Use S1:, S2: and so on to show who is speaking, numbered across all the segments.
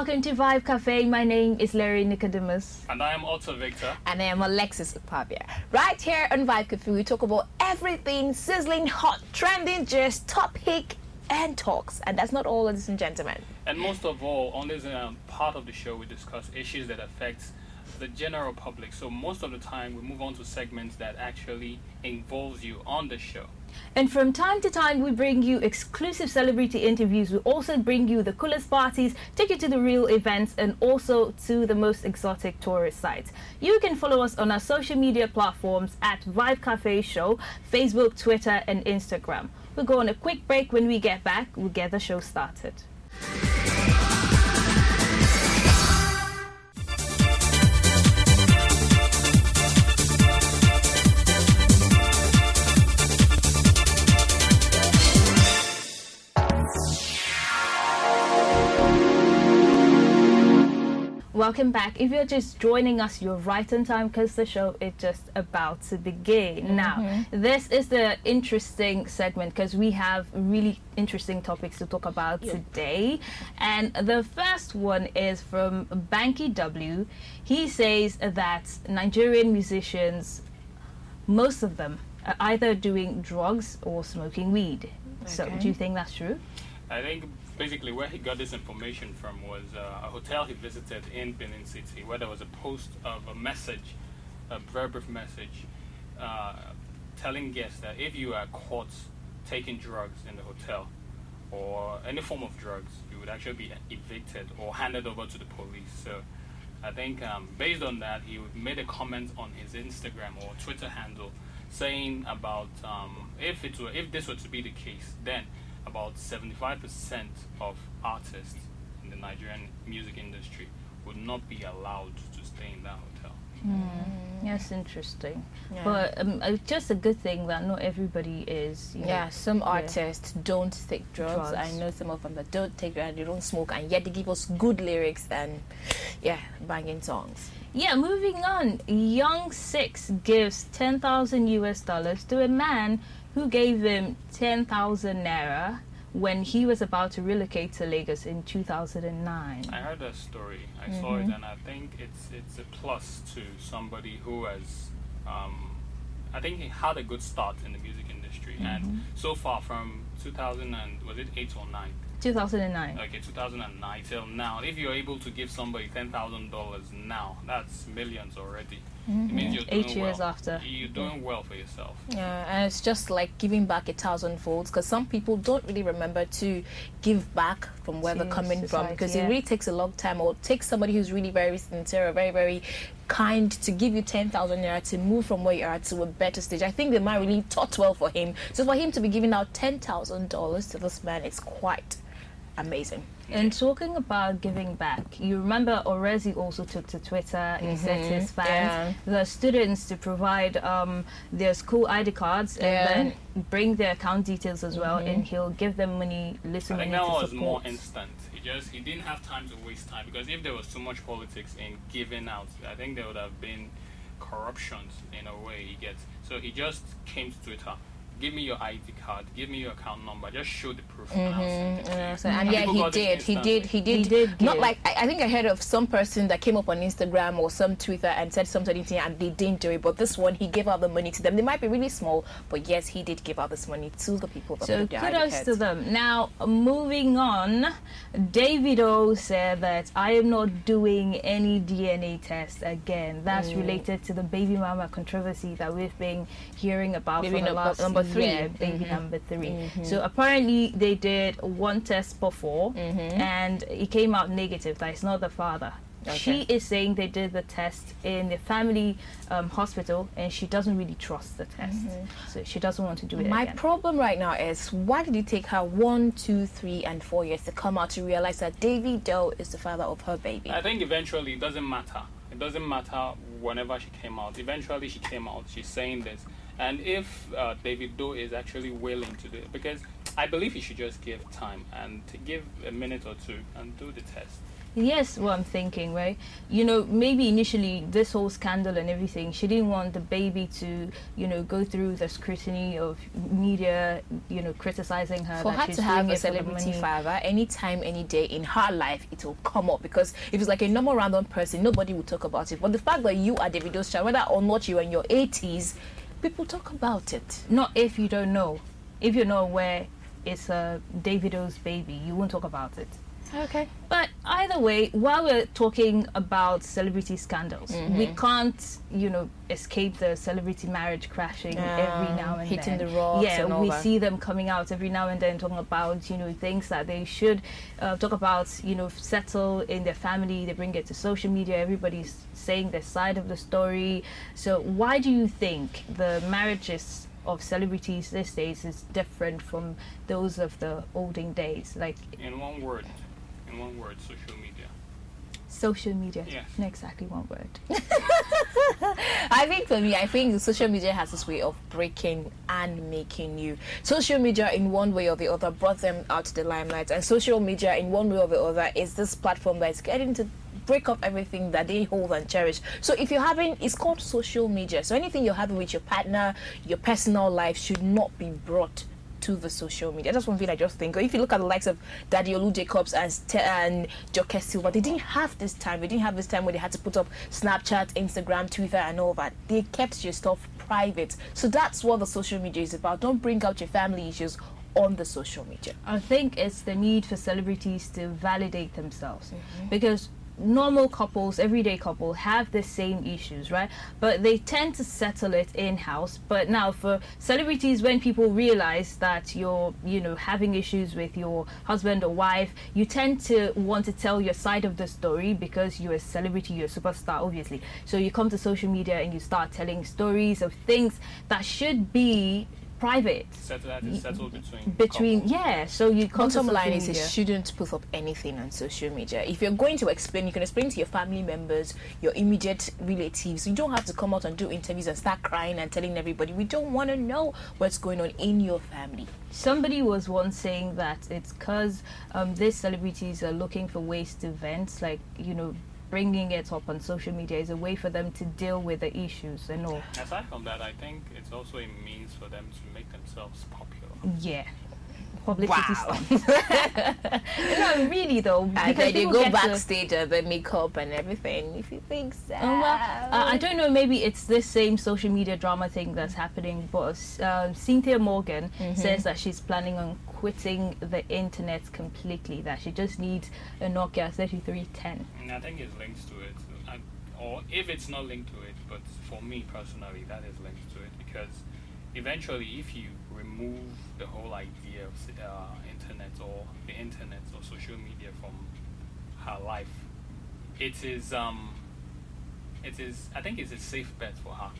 S1: welcome to Vibe Cafe. My name is Larry Nicodemus.
S2: And I am Otto Victor.
S3: And I am Alexis Upavia. Right here on Vibe Cafe, we talk about everything sizzling, hot, trending, just topic and talks. And that's not all, ladies and gentlemen.
S2: And most of all, on this part of the show, we discuss issues that affect the general public. So most of the time, we move on to segments that actually involves you on the show.
S1: And from time to time, we bring you exclusive celebrity interviews. We also bring you the coolest parties, take you to the real events, and also to the most exotic tourist sites. You can follow us on our social media platforms at Vibe Cafe Show, Facebook, Twitter, and Instagram. We'll go on a quick break. When we get back, we'll get the show started. Welcome back. If you're just joining us, you're right on time because the show is just about to begin. Now, this is the interesting segment because we have really interesting topics to talk about today. And the first one is from Banky W. He says that Nigerian musicians, most of them, are either doing drugs or smoking weed. Okay. So, do you think that's true?
S2: I think basically where he got this information from was a hotel he visited in Benin City, where there was a post of a message, a very brief message, telling guests that if you are caught taking drugs in the hotel or any form of drugs, you would actually be evicted or handed over to the police. So I think based on that, he made a comment on his Instagram or Twitter handle saying about if this were to be the case, then about 75% of artists in the Nigerian music industry would not be allowed to stay in that hotel.
S1: That's interesting. Yeah. But it's just a good thing that not everybody is.
S3: Some artists don't take drugs. I know some of them that don't take drugs, they don't smoke, and yet they give us good lyrics and banging songs.
S1: Yeah, moving on. Young Six gives $10,000 to a man who gave him 10,000 naira when he was about to relocate to Lagos in 2009.
S2: I heard that story. I saw it, and I think it's a plus to somebody who has, I think he had a good start in the music industry, and so far from 2000 and was it 8 or 9?
S1: 2009.
S2: Okay, 2009 till now. If you're able to give somebody $10,000 now, that's millions already. It means you're doing
S1: 8 years
S2: well.
S1: after.
S2: You're doing well for yourself.
S3: Yeah, and it's just like giving back 1,000-fold, because some people don't really remember to give back from where they're coming from, because it really takes a long time, or it takes somebody who's really very sincere, or very, very kind to give you 10,000 naira to move from where you are to a better stage. I think the man really thought well for him. So for him to be giving out $10,000 to this man, it's quite amazing.
S1: And talking about giving back, you remember Orezi also took to Twitter. He said to his fans, the students, to provide their school ID cards and then bring their account details as well, and he'll give them money, little money to support.
S2: I think that was more instant. He didn't have time to waste time, because if there was too much politics in giving out, I think there would have been corruptions in a way he gets. So he just came to Twitter. Give me your ID card, give me your account number, just show the proof. And
S3: he did. Not like, I think I heard of some person that came up on Instagram or some Twitter and said something and they didn't do it, but this one, he gave out the money to them. They might be really small, but yes, he did give out this money to the people.
S1: So kudos to them. Now, moving on, Davido said that I am not doing any DNA test again. That's related to the baby mama controversy that we've been hearing about for the last
S3: number 3.
S1: Yeah, baby number 3. So apparently they did one test before and it came out negative, that it's not the father. Okay. She is saying they did the test in the family hospital, and she doesn't really trust the test. So she doesn't want to do it
S3: My
S1: again.
S3: problem right now is, why did it take her 1, 2, 3, and 4 years to come out to realize that Davido is the father of her baby?
S2: I think eventually it doesn't matter. It doesn't matter whenever she came out. Eventually she came out, she's saying this. And if Davido is actually willing to do it, because I believe he should just give time and to give a minute or two and do the test.
S1: Yes, what I'm thinking, right? You know, maybe initially this whole scandal and everything, she didn't want the baby to, you know, go through the scrutiny of media, you know, criticizing her.
S3: For her to have a celebrity father, anytime, any day in her life, it will come up. Because if it's like a normal random person, nobody will talk about it. But the fact that you are Davido's child, whether or not you are in your 80s, people talk about it.
S1: Not if you don't know. If you're not aware it's Davido's baby, you won't talk about it.
S3: Okay.
S1: But either way, while we're talking about celebrity scandals, we can't, you know, escape the celebrity marriage crashing every now and
S3: hitting
S1: then.
S3: The rocks.
S1: Yeah,
S3: and all
S1: we
S3: that.
S1: see them coming out every now and then talking about, you know, things that they should talk about, you know, settle in their family. They bring it to social media. Everybody's saying their side of the story. So why do you think the marriages of celebrities these days is different from those of the olden days? Like,
S2: in one word, social media.
S1: Social media.
S2: Yes.
S1: Not exactly one word.
S3: I think for me, I think social media has this way of breaking and making you. Social media in one way or the other brought them out to the limelight, and social media in one way or the other is this platform that is getting to break up everything that they hold and cherish. So if you're having, it's called social media. So anything you're having with your partner, your personal life should not be brought to the social media. That's one thing I just think. If you look at the likes of Daddy Olu Jacobs and Joke Silva, they didn't have this time. They didn't have this time where they had to put up Snapchat, Instagram, Twitter, and all that. They kept your stuff private. So that's what the social media is about. Don't bring out your family issues on the social media.
S1: I think it's the need for celebrities to validate themselves, because normal couples, everyday couples, have the same issues, right? But they tend to settle it in-house. But now for celebrities, when people realize that you're, you know, having issues with your husband or wife, you tend to want to tell your side of the story because you're a celebrity, you're a superstar, obviously. So you come to social media and you start telling stories of things that should be private.
S2: Settled between couples.
S1: Yeah, so you come to
S3: Bottom
S1: social
S3: line is you
S1: media.
S3: shouldn't put up anything on social media. If you're going to explain, you can explain to your family members, your immediate relatives. You don't have to come out and do interviews and start crying and telling everybody. We don't want to know what's going on in your family.
S1: Somebody was once saying that it's because these celebrities are looking for ways to vent, like, you know, bringing it up on social media is a way for them to deal with the issues and all.
S2: Aside from that, I think it's also a means for them to make themselves popular.
S1: Yeah. Publicity
S3: Wow.
S1: stunts. No, really though.
S3: And
S1: Because
S3: then they
S1: people
S3: go
S1: get to-
S3: backstage and the makeup and everything. If you think so.
S1: I don't know, maybe it's this same social media drama thing that's happening, but Cynthia Morgan says that she's planning on quitting the internet completely, that she just needs a Nokia 3310.
S2: And I think it's linked to it. Or if it's not linked to it, but for me personally, that is linked to it, because eventually if you remove the whole idea of internet or the internet or social media from her life, it is I think it's a safe bet for her.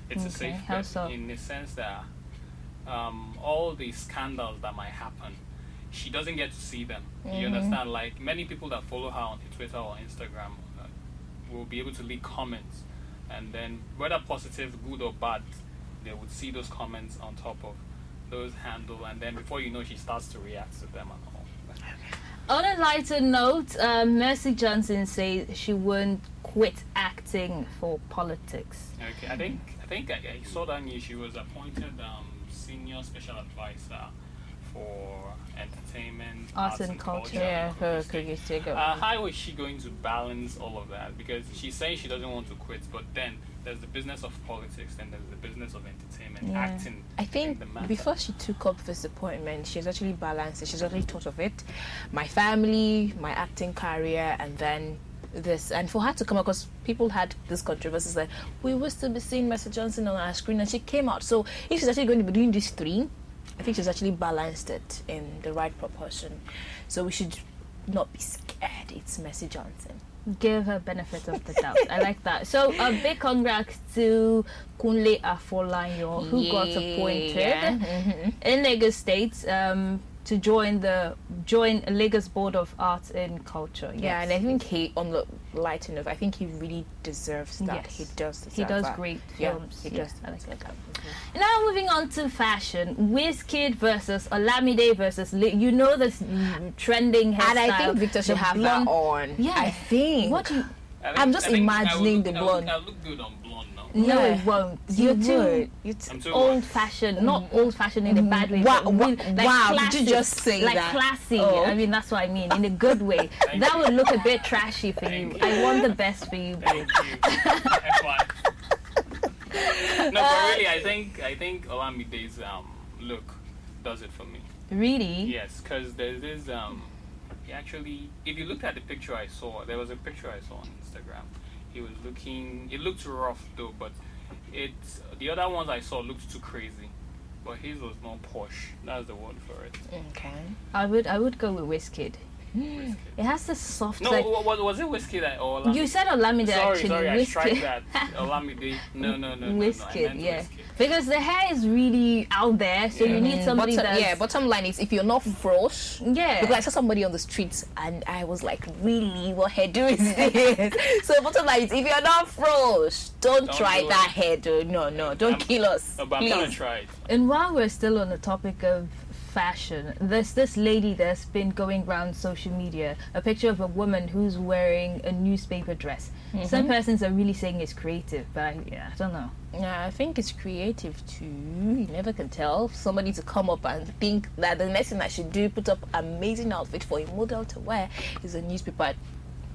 S2: It's a safe
S1: how
S2: bet
S1: so?
S2: in the sense that all the scandals that might happen, she doesn't get to see them. You understand? Like many people that follow her on Twitter or Instagram will be able to leave comments, and then whether positive, good or bad, they would see those comments on top of those handle, and then before you know, she starts to react to them and all.
S1: On a lighter note, Mercy Johnson says she won't quit acting for politics.
S2: Okay, I think I saw that news. She was appointed senior special advisor for entertainment,
S1: Arts and culture.
S3: Yeah, her
S2: things.
S3: cricket.
S2: How is she going to balance all of that? Because she's saying she doesn't want to quit, but then there's the business of politics, and there's the business of entertainment, acting.
S3: I think
S2: the matter.
S3: before she took up this appointment, she's actually balanced it. She's already thought of it. My family, my acting career, and then this. And for her to come out, because people had this controversies like, we will still be seeing Mercy Johnson on our screen, and she came out. So if she's actually going to be doing these three, I think she's actually balanced it in the right proportion. So we should not be scared. It's Mercy Johnson.
S1: Give her benefit of the doubt. I like that. So a big congrats to Kunle Afolayan, who got appointed in Lagos State. to join Lagos Board of Arts and Culture. Yes.
S3: Yeah, and I think he, on the lighter note, I think he really deserves that.
S1: Yes.
S3: He does deserve
S1: He does
S3: that.
S1: great
S3: Yeah,
S1: films.
S3: he
S1: Yes,
S3: does.
S1: I like that. Now moving on to fashion. Wizkid versus Olamide versus you know this trending hairstyle.
S3: And I think Victor should have that on.
S1: Yeah.
S3: I think.
S1: What do you...
S3: I'm just imagining the blonde.
S2: I look good on blonde now.
S1: No,
S3: Yeah.
S1: it won't.
S3: You
S1: You're
S3: would.
S1: too
S2: I'm too
S1: old-fashioned. Not old-fashioned in a bad way.
S3: Wow,
S1: but like
S3: wow,
S1: classy,
S3: did you just say
S1: like
S3: that?
S1: classy.
S3: Oh.
S1: I mean, that's what I mean, in a good way. That would look a bit trashy for you.
S2: Thank you.
S1: I want the best for you, babe.
S2: Thank you. FY. No, but really, I think Olamide's look does it for me.
S1: Really?
S2: Yes, because there's this he actually, if you looked at the picture I saw, there was a picture I saw on Instagram. He was looking, it looked rough though, but the other ones I saw looked too crazy. But his was more posh. That's the word for it.
S3: Okay.
S1: I would go with Wizkid.
S2: Wizkid.
S1: It has this soft.
S2: No,
S1: like,
S2: was it Wizkid or Olamide?
S1: you said Olamide actually.
S2: Sorry, I
S1: Wizkid.
S2: strike that. Olamide. No.
S1: Wizkid,
S2: I meant
S1: yeah.
S2: Wizkid.
S1: Because the hair is really out there, so you need somebody that's...
S3: Bottom line is, if you're not frosh,
S1: Yeah.
S3: because I saw somebody on the streets and I was like, really, what hairdo is this? So bottom line is, if you're not frosh, don't try
S2: do
S3: that hairdo. No, don't kill us.
S2: No, but I'm gonna
S3: please.
S2: try it.
S1: And while we're still on the topic of fashion, there's this lady that's been going around social media, a picture of a woman who's wearing a newspaper dress. Some persons are really saying it's creative, but I don't know.
S3: Yeah, I think it's creative too. You never can tell. Somebody to come up and think that the next thing I should do, put up amazing outfit for a model to wear, is a newspaper.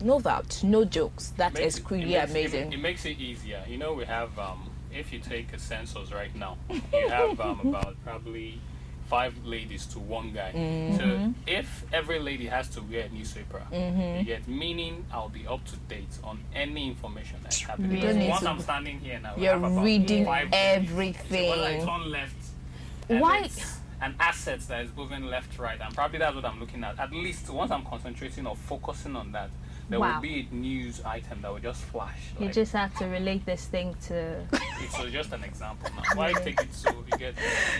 S3: No doubt, no jokes. That is really amazing.
S2: It makes it easier. You know, we have if you take a census right now, you have about probably 5 ladies to 1 guy. So if every lady has to wear a newspaper, you get, meaning I'll be up to date on any information that's happening.
S1: Really?
S2: Because once I'm standing here now,
S3: You're
S2: I have about
S3: reading
S2: 5
S3: everything.
S2: So when I turn left, and
S1: Why?
S2: it's an asset that is moving left, right, and probably that's what I'm looking at. At least once I'm concentrating or focusing on that, there will be a news item that will just flash.
S1: You
S2: Like,
S1: just have to relate this thing to...
S2: it's just an example now. Why take it so you get...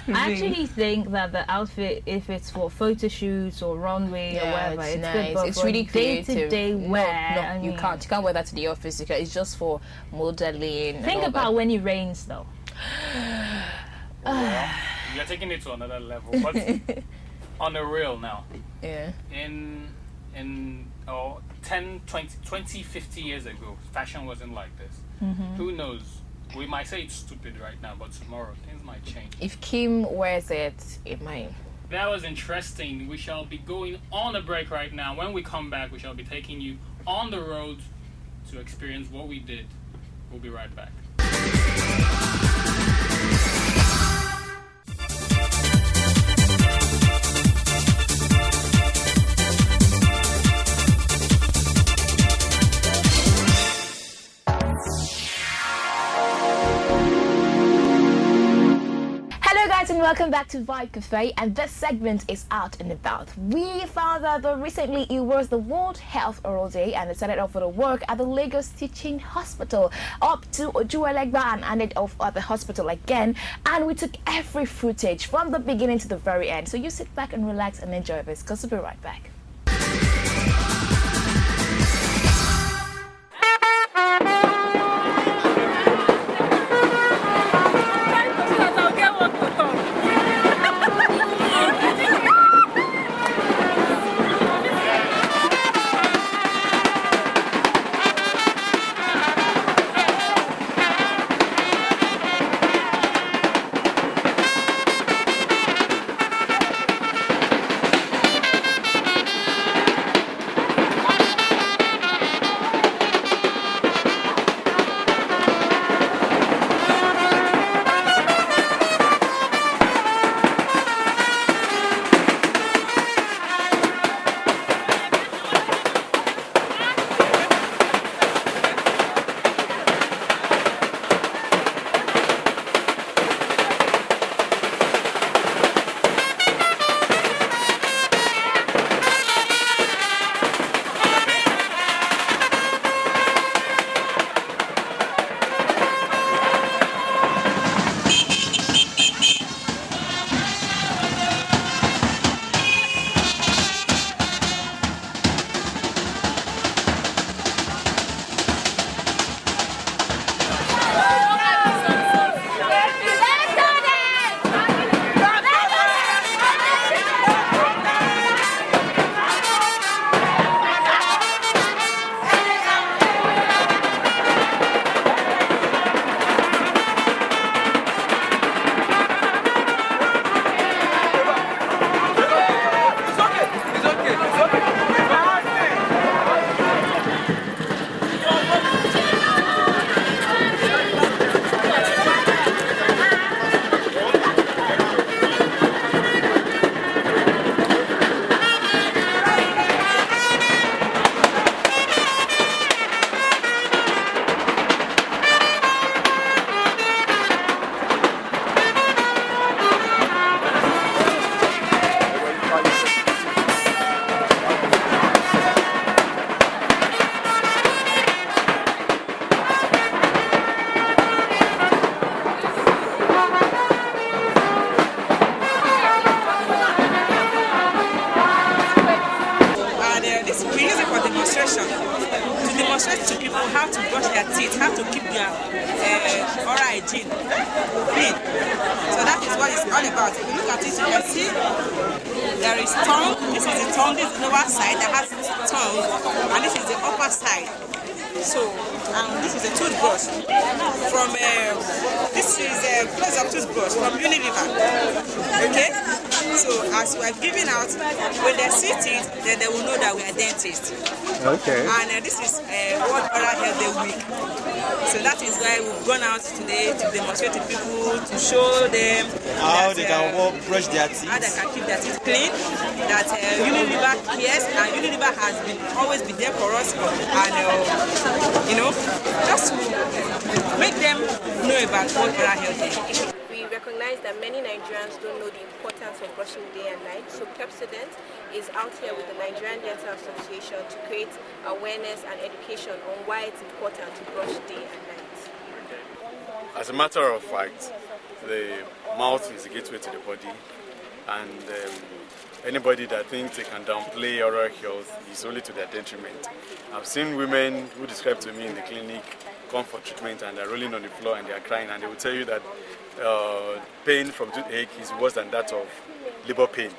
S1: I actually think that the outfit, if it's for photo shoots or runway or whatever, it's
S3: nice.
S1: good. But
S3: It's
S1: for
S3: really creative.
S1: day-to-day wear,
S3: No,
S1: I
S3: you
S1: mean,
S3: can't. You can't wear that to the office. It's just for modeling. and
S1: Think
S3: all
S1: about when it rains, though.
S2: Well, you're taking it to another level. But on a real now,
S3: that. Yeah.
S2: in 10, 20, 50 years ago, fashion wasn't like this. Who knows? We might say it's stupid right now, but tomorrow things might change.
S3: If Kim wears it, it might.
S2: That was interesting. We shall be going on a break right now. When we come back, we shall be taking you on the road to experience what we did. We'll be right back.
S3: And welcome back to Vibe Cafe, and this segment is out and about. We found out that recently it was the World Health Oral Day, and it started off with a work at the Lagos Teaching Hospital up to Ojuelegba and ended off at the hospital again, and we took every footage from the beginning to the very end. So you sit back and relax and enjoy this, because we'll be right back.
S4: this we use it for demonstration. To demonstrate to people how to brush their teeth, how to keep their oral hygiene clean. So that is what it's all about. If you look at it, you can see there is tongue. This is the tongue. This is the lower side that has tongue, and this is the upper side. So, this is a toothbrush from, this is a place of toothbrush from Unilever, okay? So, as we are giving out, when they see it, then they will know that we are dentists.
S5: Okay.
S4: And this is World Oral Health Day week. So that is why we've gone out today to demonstrate to people, to show them
S5: how they can brush their teeth.
S4: How they can keep their teeth clean, that Unilever cares, and Unilever has always been there for us, and just to make them know about World Oral Health Day.
S6: We recognize that many Nigerians don't know the importance of brushing day and night, so Pepsodent is out here with the Nigerian Dental Association to create awareness and education on why it's important to brush day and night.
S7: As a matter of fact, the mouth is the gateway to the body, and anybody that thinks they can downplay oral health is only to their detriment. I've seen women who describe to me in the clinic come for treatment and they're rolling on the floor and they're crying, and they will tell you that pain from toothache is worse than that of labor pain.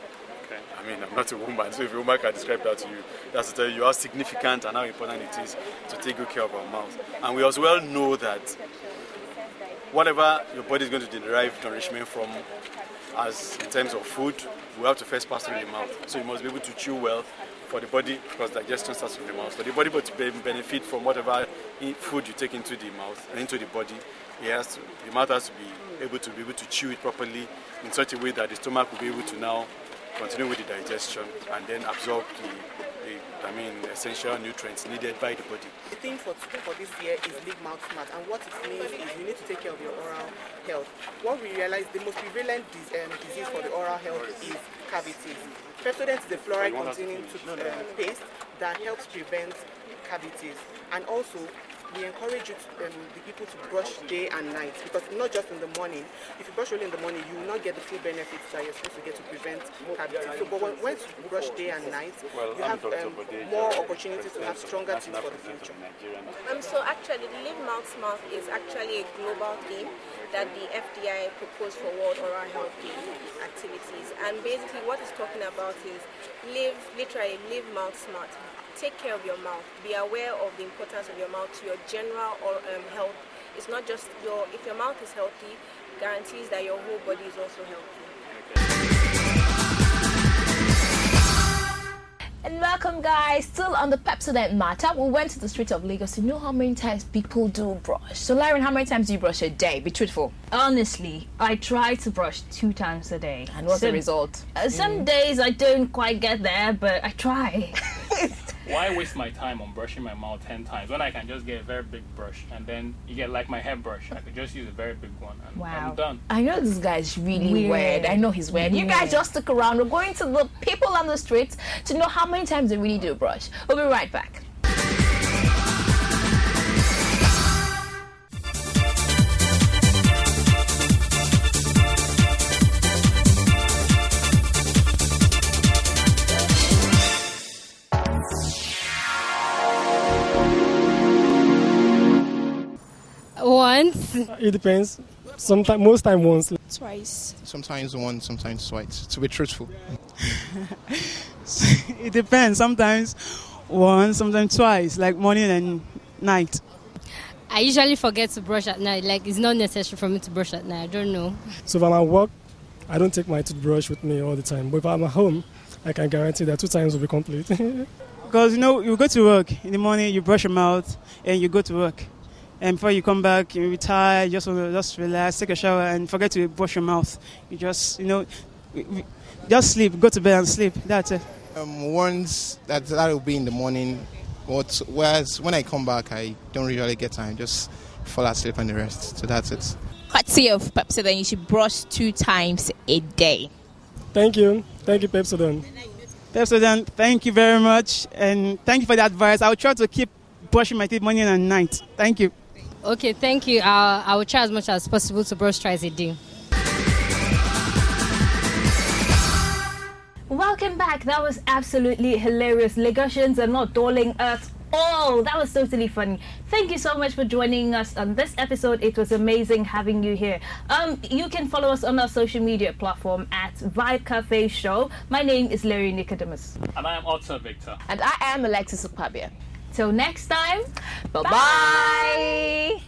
S7: Okay. I mean, I'm not a woman, so if a woman can describe that to you, that's to tell you how significant and how important it is to take good care of our mouth. And we as well know that whatever your body is going to derive nourishment from, as in terms of food, we have to first pass through the mouth. So you must be able to chew well for the body, because digestion starts from the mouth. For the body to benefit from whatever food you take into the mouth and into the body, the mouth has to be able to chew it properly in such a way that the stomach will be able to now continue with the digestion and then absorb the essential nutrients needed by the body.
S8: The theme for this year is Live Mouth Smart, and what it means is you need to take care of your oral health. What we realize, the most prevalent disease for the oral health is cavities. Pepsodent is a fluoride-containing paste that helps prevent cavities, and also we encourage the people to brush day and night, because not just in the morning. If you brush only in the morning, you will not get the full benefits that you're supposed to get to prevent cavities. So, but once you brush day and night, you have more opportunities to have stronger teeth for the future.
S6: So actually, the Live Mouth Smart is actually a global theme that the FDI proposed for World Oral Health Day activities. And basically what it's talking about is live mouth smart. Take care of your mouth. Be aware of the importance of your mouth to your general health. It's not just if your mouth is healthy, guarantees that your whole body is also healthy.
S3: And welcome, guys. Still on the Pepsodent matter, we went to the streets of Lagos to know how many times people do brush. So, Lauren, how many times do you brush a day? Be truthful.
S1: Honestly, I try to brush 2 times a day.
S3: And what's the result?
S1: Some days I don't quite get there, but I try.
S2: Why waste my time on brushing my mouth 10 times when I can just get a very big brush, and then you get like my hairbrush, I could just use a very big one and I'm done.
S3: I know this guy is really weird. I know he's weird. You guys just stick around. We're going to the people on the streets to know how many times they really do brush. We'll be right back.
S9: Once.
S10: It depends. Sometimes, most time once.
S9: Twice.
S11: Sometimes once, sometimes twice. To be truthful.
S9: It depends. Sometimes once, sometimes twice. Like morning and night. I usually forget to brush at night. Like it's not necessary for me to brush at night. I don't know.
S10: So if I'm at work, I don't take my toothbrush with me all the time. But if I'm at home, I can guarantee that 2 times will be complete.
S9: Because you go to work in the morning, you brush your mouth, and you go to work. And before you come back, you retire, just relax, take a shower, and forget to brush your mouth. You just, just sleep, go to bed and sleep. That's it.
S11: Once that will be in the morning, but whereas when I come back, I don't really get time. Just fall asleep and the rest. So that's it.
S3: Courtesy of Pepsodent, you should brush 2 times a day.
S10: Thank you, Pepsodent.
S9: Pepsodent, thank you very much, and thank you for the advice. I'll try to keep brushing my teeth morning and night. Thank you.
S12: Okay, thank you. I will try as much as possible to brush twice a day.
S1: Welcome back. back. That was absolutely hilarious. Lagosians are not dulling us. Oh, that was totally funny. Thank you so much for joining us on this episode. It was amazing having you here. You can follow us on our social media platform at Vibe Cafe Show. My name is Larry Nicodemus.
S2: And I am Otto Victor.
S3: And I am Alexis Okpabia.
S1: Till next time,
S3: bye-bye.